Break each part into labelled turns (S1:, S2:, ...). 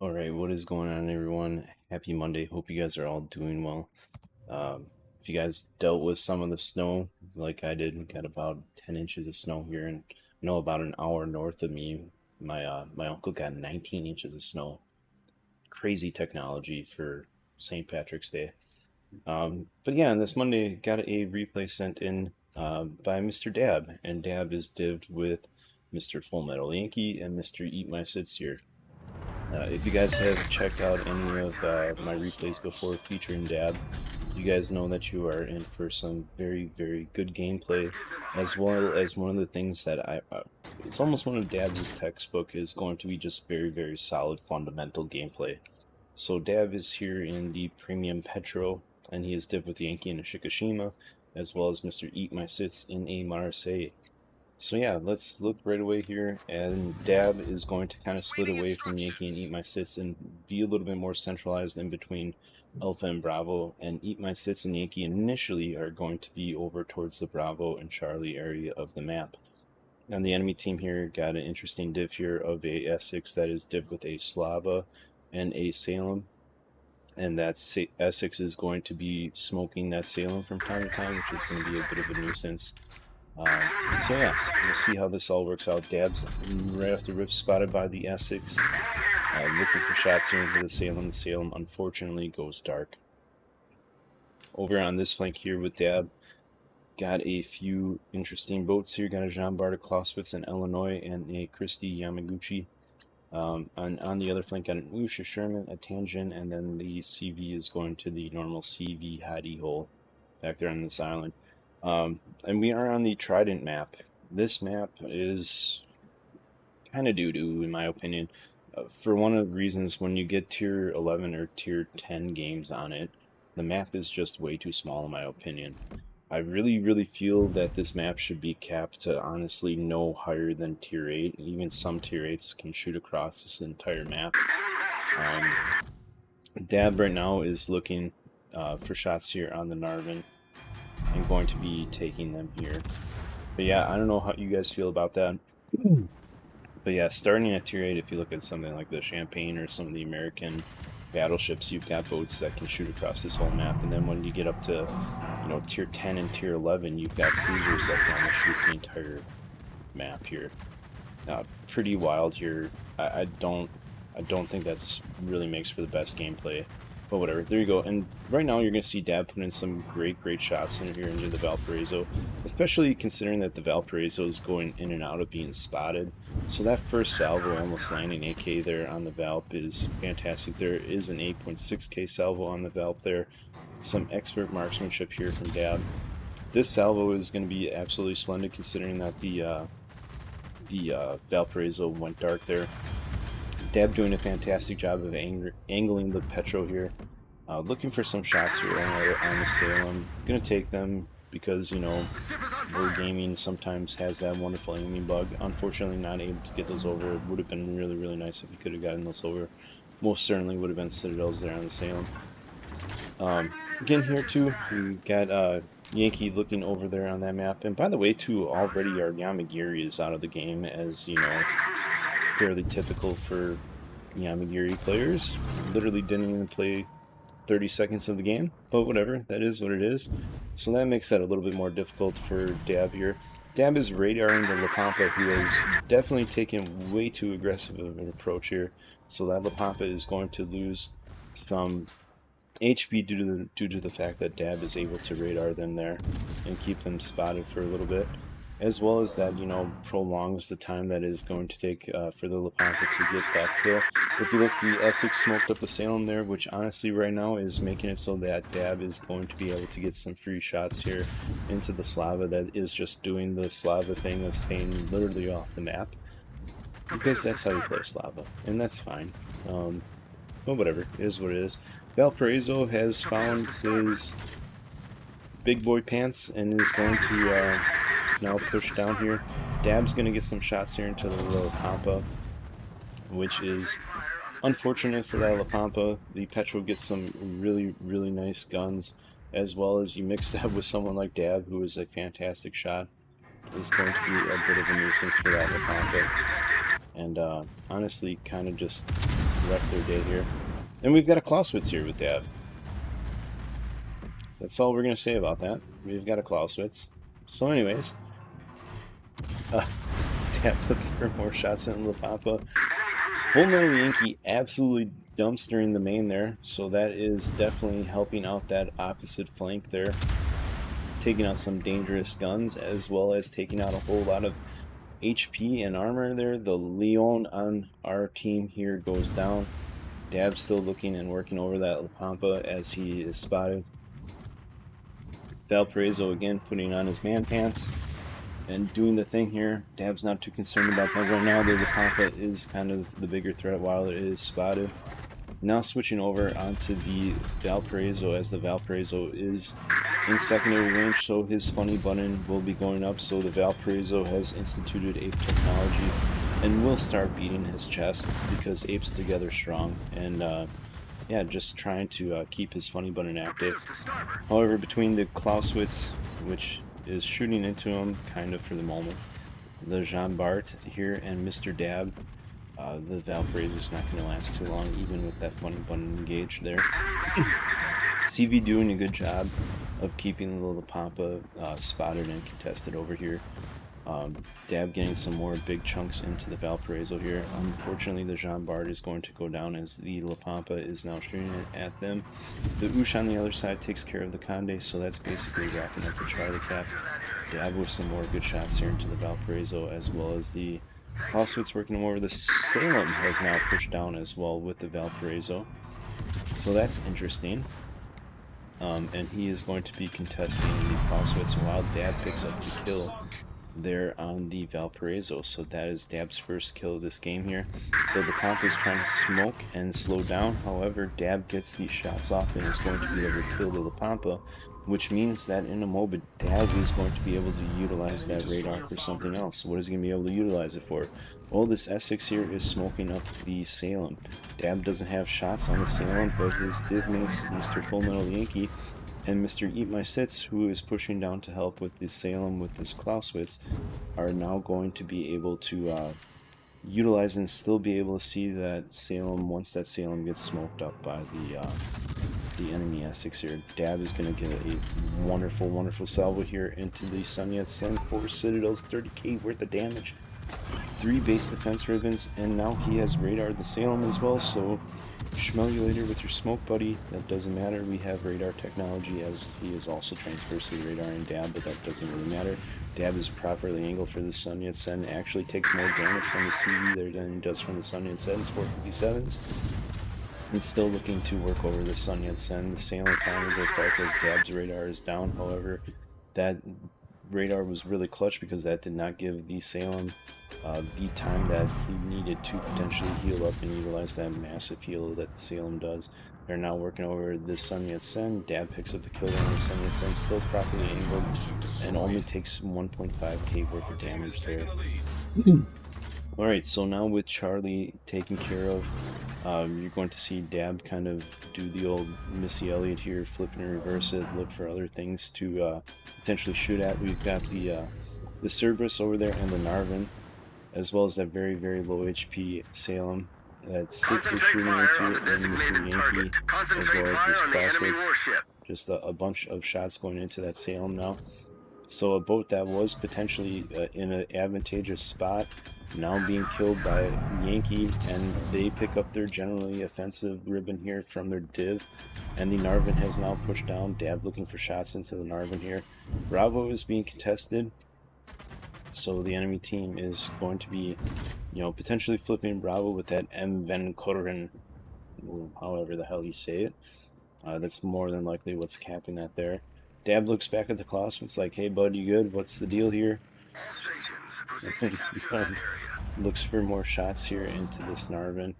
S1: Alright, what is going on, everyone? Happy Monday. Hope you guys are all doing well. If you guys dealt with some of the snow like I did, we got about 10 inches of snow here, and I know about an hour north of me, my uncle got 19 inches of snow. Crazy technology for St. Patrick's Day. But yeah, on this Monday, got a replay sent in by Mr. Dab, and Dab is dived with Mr. Full Metal Yankee and Mr. Eat My Sits here. If you guys have checked out any of my replays before featuring Dab, you guys know that you are in for some very, very good gameplay, as well as one of the things that it's almost one of Dab's textbook is going to be just very, very solid fundamental gameplay. So Dab is here in the Premium Petro, and he is div with Yankee in a Shikishima, as well as Mr. Eat My Sits in a Marseille. So yeah, let's look right away here, and Dab is going to kind of split away from Yankee and Eat My Sits and be a little bit more centralized in between Alpha and Bravo, and Eat My Sits and Yankee initially are going to be over towards the Bravo and Charlie area of the map. And the enemy team here got an interesting div here of a S6 that is div with a Slava and a Salem, and that S6 is going to be smoking that Salem from time to time, which is going to be a bit of a nuisance. So yeah, we'll see how this all works out. Dab's right off the rip spotted by the Essex, looking for shots here into the Salem. The Salem unfortunately goes dark. Over on this flank here with Dab, got a few interesting boats here. Got a Jean Bart, Clausewitz in Illinois, and a Christie Yamaguchi. On the other flank, got an Usha Sherman, a Tangent, and then the CV is going to the normal CV hidey hole back there on this island. And we are on the Trident map. This map is kind of doo-doo, in my opinion. For one of the reasons, when you get tier 11 or tier 10 games on it, the map is just way too small, in my opinion. I really feel that this map should be capped to honestly no higher than tier 8. Even some tier 8s can shoot across this entire map. Dab right now is looking for shots here on the Narvin. I'm going to be taking them here. But yeah, I don't know how you guys feel about that. But yeah, starting at tier 8, if you look at something like the Champagne or some of the American battleships, you've got boats that can shoot across this whole map. And then when you get up to, tier 10 and tier 11, you've got cruisers that can almost shoot the entire map here. Pretty wild here. I don't think that's really makes for the best gameplay. But whatever, there you go. And right now you're going to see Dab put in some great shots in here into the Valparaiso, especially considering that the Valparaiso is going in and out of being spotted. So that first salvo almost landing 8K there on the Valp is fantastic. There is an 8.6K salvo on the Valp there. Some expert marksmanship here from Dab. This salvo is going to be absolutely splendid considering that the Valparaiso went dark there. Dab doing a fantastic job of angling the Petro here. Looking for some shots here on the Salem. Gonna take them because, Wargaming sometimes has that wonderful aiming bug. Unfortunately not able to get those over. It would have been really nice if he could have gotten those over. Most certainly would have been Citadels there on the Salem. Again here too, we got Yankee looking over there on that map. And by the way too, already our Yamagiri is out of the game, as fairly typical for Yamagiri players. Literally didn't even play 30 seconds of the game, but whatever, that is what it is. So that makes that a little bit more difficult for Dab here. Dab is radaring the La Pampa, who has definitely taken way too aggressive of an approach here. So that La Pampa is going to lose some HP due to the fact that Dab is able to radar them there and keep them spotted for a little bit, as well as that, prolongs the time that is going to take for the La Pampa to get that kill. If you look, the Essex smoked up the Salem there, which honestly right now is making it so that Dab is going to be able to get some free shots here into the Slava that is just doing the Slava thing of staying literally off the map, because that's how you play Slava, and that's fine. But whatever, it is what it is. Valparaiso has found his big boy pants and is going to now push down here. Dab's going to get some shots here into the La Pampa, which is unfortunate for that La Pampa. The Petro gets some really nice guns, as well as you mix that with someone like Dab, who is a fantastic shot. Is going to be a bit of a nuisance for that La Pampa. And honestly, kind of just wreck their day here. And we've got a Clausewitz here with Dab. That's all we're going to say about that. We've got a Clausewitz. So anyways, Dab looking for more shots in La Pampa. Full Metal Yankee absolutely dumpstering the main there, so that is definitely helping out that opposite flank there. Taking out some dangerous guns, as well as taking out a whole lot of HP and armor there. The Leon on our team here goes down. Dab still looking and working over that La Pampa as he is spotted. Valparaiso again putting on his man pants and doing the thing here. Dab's not too concerned about that right now. The La Pampa is kind of the bigger threat while it is spotted. Now switching over onto the Valparaiso, as the Valparaiso is in secondary range, so his funny button will be going up. So the Valparaiso has instituted ape technology and will start beating his chest, because apes together strong. And yeah, just trying to keep his funny button active. However, between the Clausewitz, which is shooting into him kind of for the moment, the Jean Bart here, and Mr. Dab, the Valparaiso is not going to last too long, even with that funny button engaged there. CV doing a good job of keeping the La Pampa spotted and contested over here. Dab getting some more big chunks into the Valparaiso here. Unfortunately, the Jean Bart is going to go down as the La Pampa is now shooting it at them. The Oosh on the other side takes care of the Conde, so that's basically wrapping up the Charlie Cap. Dab with some more good shots here into the Valparaiso, as well as the Clausewitz working him over. The Salem has now pushed down as well with the Valparaiso, so that's interesting. And he is going to be contesting the Clausewitz while Dab picks up the kill there on the Valparaiso. So that is Dab's first kill of this game here. The La Pampa is trying to smoke and slow down. However, Dab gets these shots off and is going to be able to kill the La Pampa, which means that in a moment Dab is going to be able to utilize that radar for something else. What is he going to be able to utilize it for? Well, this Essex here is smoking up the Salem. Dab doesn't have shots on the Salem, but his div mates, Mr. Full Metal Yankee and Mr. Eat My Sits, who is pushing down to help with the Salem with this Clausewitz, are now going to be able to utilize and still be able to see that Salem once that Salem gets smoked up by the enemy Essex here. Dab is going to get a wonderful, wonderful salvo here into the Sun Yat-sen. 4 Citadels, 30k worth of damage, 3 base defense ribbons, and now he has radar the Salem as well. So Schmelulator with your smoke buddy, that doesn't matter. We have radar technology, as he is also transversely radar in Dab, but that doesn't really matter. Dab is properly angled for the Sun Yat-sen, actually takes more damage from the CV there than he does from the Sun Yat-sen's 457s. And still looking to work over the Sun Yat-sen. The Salem finally goes dark as Dab's radar is down. However, that radar was really clutch, because that did not give the Salem the time that he needed to potentially heal up and utilize that massive heal that the Salem does. They're now working over the Sun Yat-sen. Dab picks up the kill on the Sun Yat-sen, still properly angled, and only takes 1.5k worth of damage there. Alright, so now with Charlie taken care of, you're going to see Dab kind of do the old Missy Elliott here, flip and reverse it, look for other things to potentially shoot at. We've got the Cerberus over there and the Narvin, as well as that very, very low HP Salem that Sits is shooting into, and Mr. Yankee, as well as this Clausewitz. Just a bunch of shots going into that Salem now. So a boat that was potentially in an advantageous spot, now being killed by Yankee, and they pick up their generally offensive ribbon here from their div, and the Narvin has now pushed down. Dab looking for shots into the Narvin here. Bravo is being contested, so the enemy team is going to be, potentially flipping Bravo with that M. Van Koren, however the hell you say it. That's more than likely what's capping that there. Dab looks back at the Clausewitz like, hey bud, you good? What's the deal here? Looks for more shots here into this Narvin.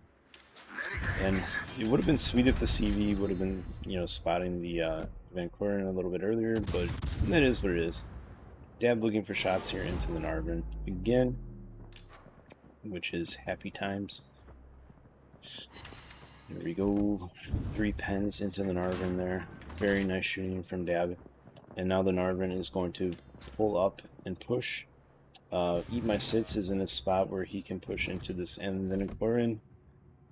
S1: And it would have been sweet if the CV would have been, spotting the Van Koren a little bit earlier, but that is what it is. Dab looking for shots here into the Narvin again, which is happy times. There we go. 3 pens into the Narvin there. Very nice shooting from Dab. And now the Narvin is going to pull up and push. Eat My Sits is in a spot where he can push into this, and then Koren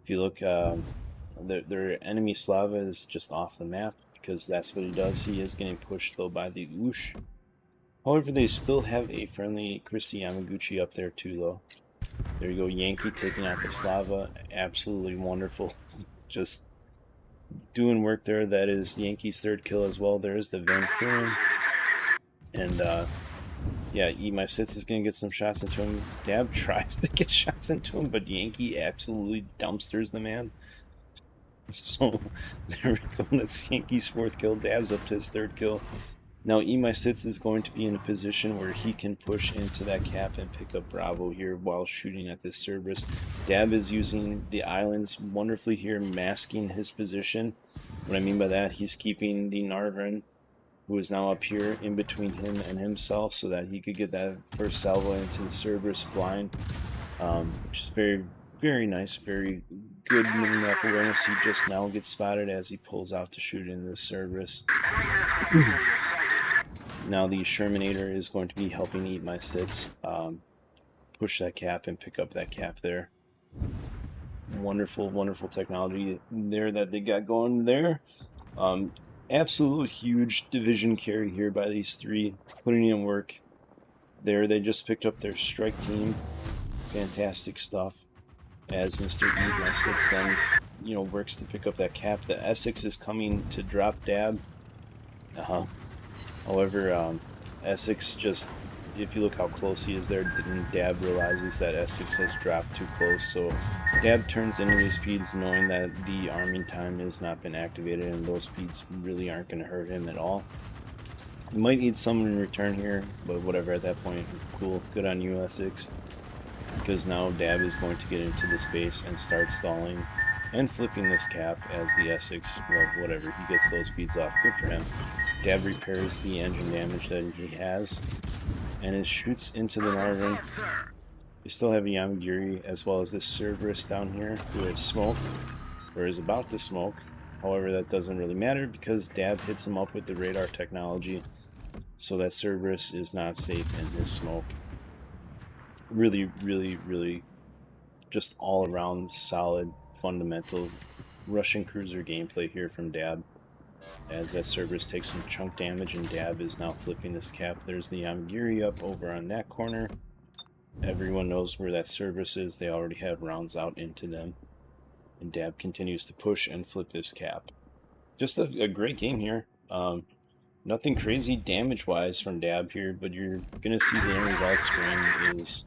S1: If you look, their enemy Slava is just off the map because that's what he does. He is getting pushed though by the Oosh. However, they still have a friendly Christy Yamaguchi up there too, though. There you go, Yankee taking out the Slava. Absolutely wonderful. Just doing work there. That is Yankee's third kill as well. There's the Vancouver. And yeah, Eat My Sits is going to get some shots into him. Dab tries to get shots into him, but Yankee absolutely dumpsters the man. So there we go. That's Yankee's fourth kill. Dab's up to his third kill. Now Eat My Sits is going to be in a position where he can push into that cap and pick up Bravo here while shooting at this Cerberus. Dab is using the islands wonderfully here, masking his position. What I mean by that, he's keeping the Narvin, who is now up here in between him and himself, so that he could get that first salvo into the Cerberus blind, which is very, very nice, very good mini-map awareness. He just now gets spotted as he pulls out to shoot into the Cerberus. Now the Shermanator is going to be helping Eat My Sits push that cap and pick up that cap there. Wonderful, wonderful technology there that they got going there. Absolute huge division carry here by these three, putting in work. There, they just picked up their strike team. Fantastic stuff. As Mr. Eat My Sits then, works to pick up that cap. The Essex is coming to drop Dab. However, Essex just, if you look how close he is there, Dab realizes that Essex has dropped too close, so Dab turns enemy speeds knowing that the arming time has not been activated and those speeds really aren't going to hurt him at all. He might need some in return here, but whatever at that point. Cool, good on you, Essex. Because now Dab is going to get into this base and start stalling and flipping this cap as the Essex, well, whatever, he gets those speeds off. Good for him. Dab repairs the engine damage that he has, and it shoots into the Narvin. You still have a Yamagiri as well as this Cerberus down here who has smoked, or is about to smoke. However, that doesn't really matter because Dab hits him up with the radar technology, so that Cerberus is not safe in his smoke. Really, really, really just all around solid, fundamental Russian cruiser gameplay here from Dab. As that Cerberus takes some chunk damage and Dab is now flipping this cap. There's the Yamagiri up over on that corner. Everyone knows where that Cerberus is. They already have rounds out into them. And Dab continues to push and flip this cap. Just a great game here. Nothing crazy damage-wise from Dab here, but you're going to see the end result screen is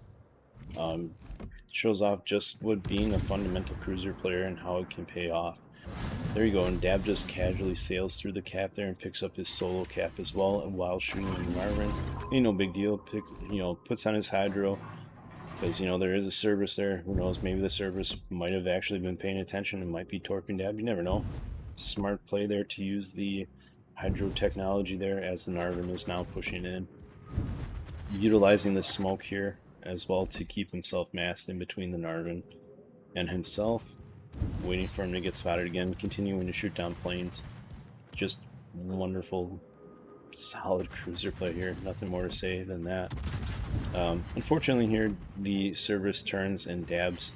S1: shows off just what being a fundamental cruiser player and how it can pay off. There you go, and Dab just casually sails through the cap there and picks up his solo cap as well, and while shooting the Marvin, ain't no big deal. Puts on his hydro because there is a Cerberus there. Who knows? Maybe the Cerberus might have actually been paying attention and might be torping Dab. You never know. Smart play there to use the hydro technology there as the Narvin is now pushing in, utilizing the smoke here as well to keep himself masked in between the Narvin and himself. Waiting for him to get spotted again, continuing to shoot down planes. Just wonderful, solid cruiser play here. Nothing more to say than that. Unfortunately here, the Cerberus turns and Dab's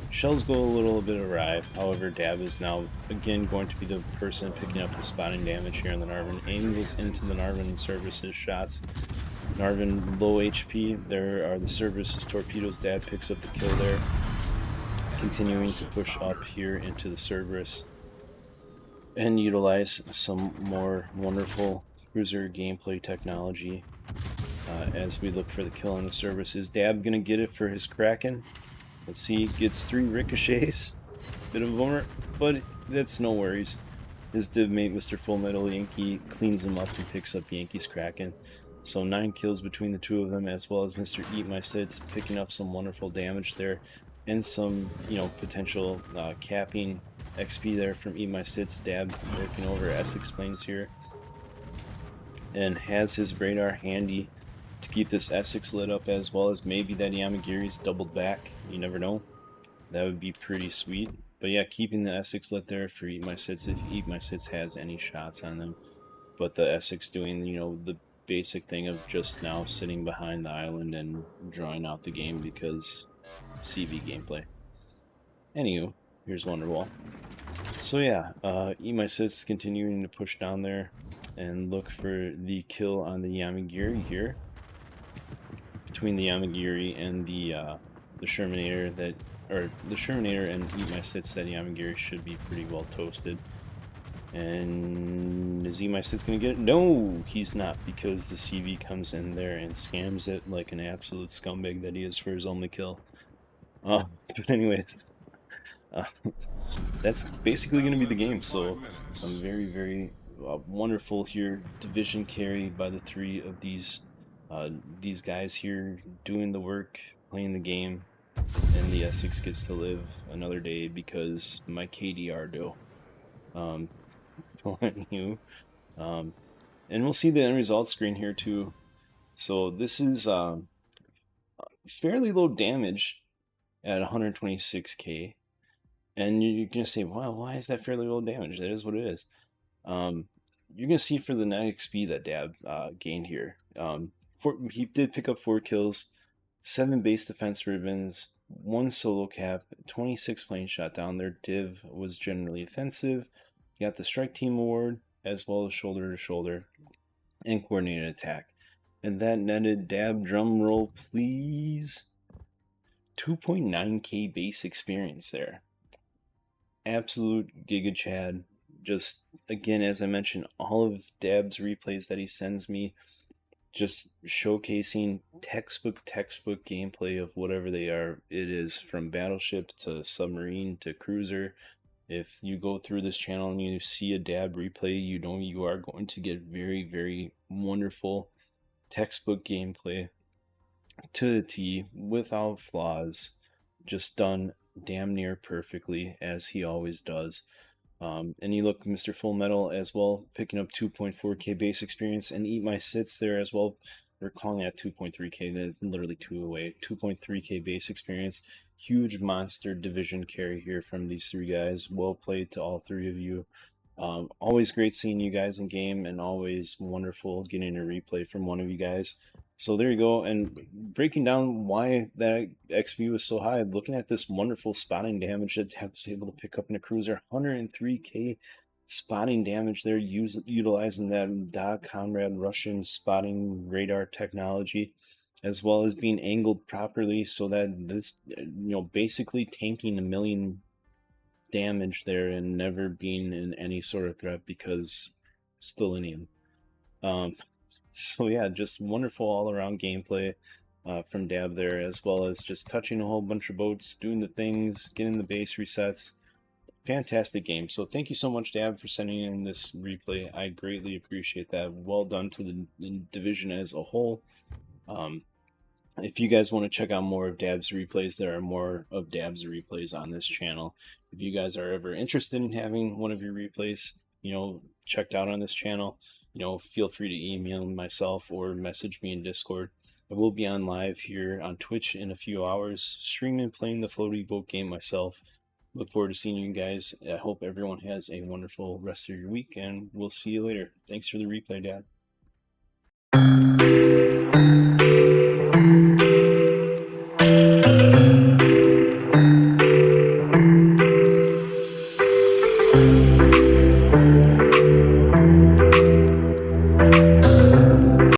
S1: shells go a little bit awry. However, Dab is now again going to be the person picking up the spotting damage here on the Narvin. Aim goes into the Narvin and Cerberus's shots. Narvin low HP. There are the Cerberus's torpedoes. Dab picks up the kill there. Continuing to push up here into the Cerberus and utilize some more wonderful cruiser gameplay technology as we look for the kill on the Cerberus. Is Dab gonna get it for his Kraken? Let's see, gets 3 ricochets, bit of a bummer, but that's no worries. His div mate, Mr. Full Metal Yankee, cleans him up and picks up Yankee's Kraken. So 9 kills between the two of them, as well as Mr. Eat My Sits picking up some wonderful damage there. And some, potential capping XP there from Eat My Sits. Dab working over Essex planes here. And has his radar handy to keep this Essex lit up, as well as maybe that Yamagiri's doubled back. You never know. That would be pretty sweet. But yeah, keeping the Essex lit there for Eat My Sits if Eat My Sits has any shots on them. But the Essex doing, the basic thing of just now sitting behind the island and drawing out the game because CV gameplay. Anywho, Here's Wonderwall. So yeah, E-My-Sit's continuing to push down there and look for the kill on the Yamagiri here. Between the Yamagiri and the Shermanator the Shermanator and E-My-Sits, that Yamagiri should be pretty well toasted. And is E-My-Sits gonna get it? No, he's not, because the CV comes in there and scams it like an absolute scumbag that he is for his only kill. But anyways, that's basically going to be the game. So some very, very wonderful here division carry by the three of these guys here doing the work, playing the game, and the Essex gets to live another day because my KDR do. You. And we'll see the end result screen here too. So this is fairly low damage at 126k. And you're going to say, wow, why is that fairly low damage? That is what it is. You're going to see for the net XP that Dab gained here. He did pick up 4 kills, 7 base defense ribbons, 1 solo cap, 26 plane shot down. Their div was generally offensive. He got the strike team award, as well as shoulder to shoulder and coordinated attack. And that netted, Dab, drum roll please, 2.9k base experience there. Absolute Giga Chad. Just, again, as I mentioned, all of Dab's replays that he sends me, just showcasing textbook gameplay of whatever they are. It is from battleship to submarine to cruiser. If you go through this channel and you see a Dab replay, you know you are going to get very, very wonderful textbook gameplay to the T, without flaws, just done damn near perfectly, as he always does. And you look, Mr. Full Metal as well, picking up 2.4k base experience, and E-My-Sits there as well. They're calling that 2.3k, that's literally 2 away. 2.3k base experience. Huge monster division carry here from these 3 guys. Well played to all 3 of you. Always great seeing you guys in game, and always wonderful getting a replay from one of you guys. So there you go, and breaking down why that XP was so high, looking at this wonderful spotting damage that Tab was able to pick up in a cruiser, 103k spotting damage there, utilizing that Dog Comrade Russian spotting radar technology, as well as being angled properly so that this, basically tanking 1 million damage there and never being in any sort of threat because Stellinium. So yeah, just wonderful all-around gameplay from Dab there, as well as just touching a whole bunch of boats, doing the things, getting the base resets. Fantastic game. So thank you so much, Dab, for sending in this replay. I greatly appreciate that. Well done to the division as a whole. If you guys want to check out more of Dab's replays, there are more of Dab's replays on this channel. If you guys are ever interested in having one of your replays, checked out on this channel, feel free to email myself or message me in Discord. I will be on live here on Twitch in a few hours, streaming, playing the floaty boat game myself. Look forward to seeing you guys. I hope everyone has a wonderful rest of your week, and we'll see you later. Thanks for the replay, Dad.